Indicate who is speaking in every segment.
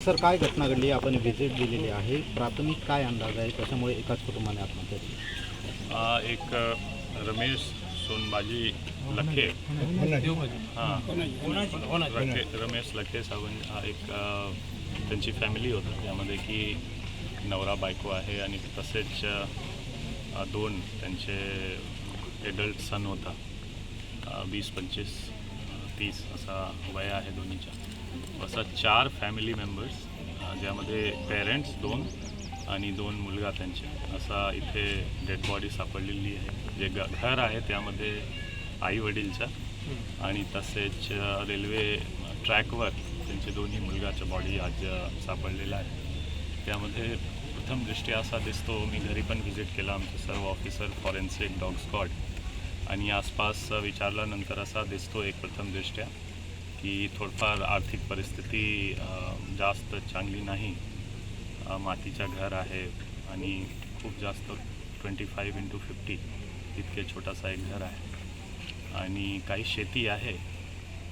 Speaker 1: Sir, काय घटना घडली? आपण व्हिजिट दिलेली आहे, प्राथमिक काय अंदाज आहे कशामुळे एकाच कुटुंबाने आत्महत्या केली?
Speaker 2: एक रमेश सोनबाजी लखे रमेश लखे सावंत हा एक त्यांची फॅमिली होती, त्यामध्ये की नवरा बायको आहे आणि तसेच दोन त्यांचे एडल्ट सन होता. 20, 25, 30 असा वय आहे दोन्हीच्या. असा 4 फॅमिली मेंबर्स, ज्यामध्ये पेरेंट्स 2 आणि 2 मुलगा त्यांचे, असा इथे डेड बॉडी सापडलेली आहे. जे घर आहे त्यामध्ये आई वडीलचा आणि तसेच रेल्वे ट्रॅकवर त्यांचे दोन्ही मुलगाच्या बॉडी आज सापडलेला आहे. त्यामध्ये प्रथमदृष्ट्या असा दिसतो, मी घरी पण व्हिजिट केला, आमचे सर्व ऑफिसर फॉरेन्सिक डॉग स्क्वॉड, आणि आसपास विचारल्यानंतर असा दिसतो एक प्रथमदृष्ट्या की थोडंफार आर्थिक परिस्थिती जास्त चांगली नाही. मातीचं घर आहे आणि खूप जास्त 25x50 इतके छोटासा एक घर आहे आणि काही शेती आहे,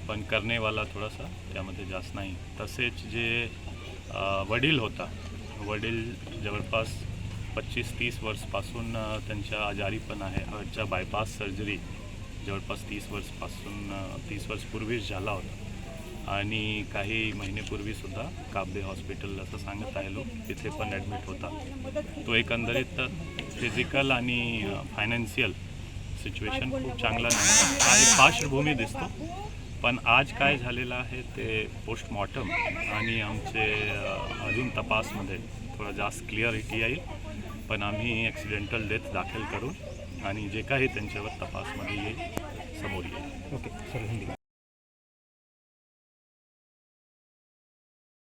Speaker 2: पण करणेवाला थोडासा त्यामध्ये जास्त नाही. तसेच जे वडील होता, वडील जवळपास 25-30 वर्षपासून त्यांच्या आजारी पण आहे. हार्टच्या बायपास सर्जरी जवळपास 30 वर्ष पूर्वीच झाला होता आणि काही महिनेपूर्वीसुद्धा काबदे हॉस्पिटल असं सांगत आहे लोक, तिथे पण ॲडमिट होता. तो एकंदरीत फिजिकल आणि फायनान्शियल सिच्युएशन खूप चांगला नाही. हा एक पार्श्वभूमी दिसतो, पण आज काय झालेलं आहे ते पोस्टमॉर्टम आणि आमचे अजून तपासमध्ये थोडं जास्त क्लिअरिटी येईल. पण आम्ही ॲक्सिडेंटल डेथ दाखल करू आणि जे काही त्यांच्यावर तपासमध्ये येईल समोर येईल.
Speaker 1: Okay sir, Hindi.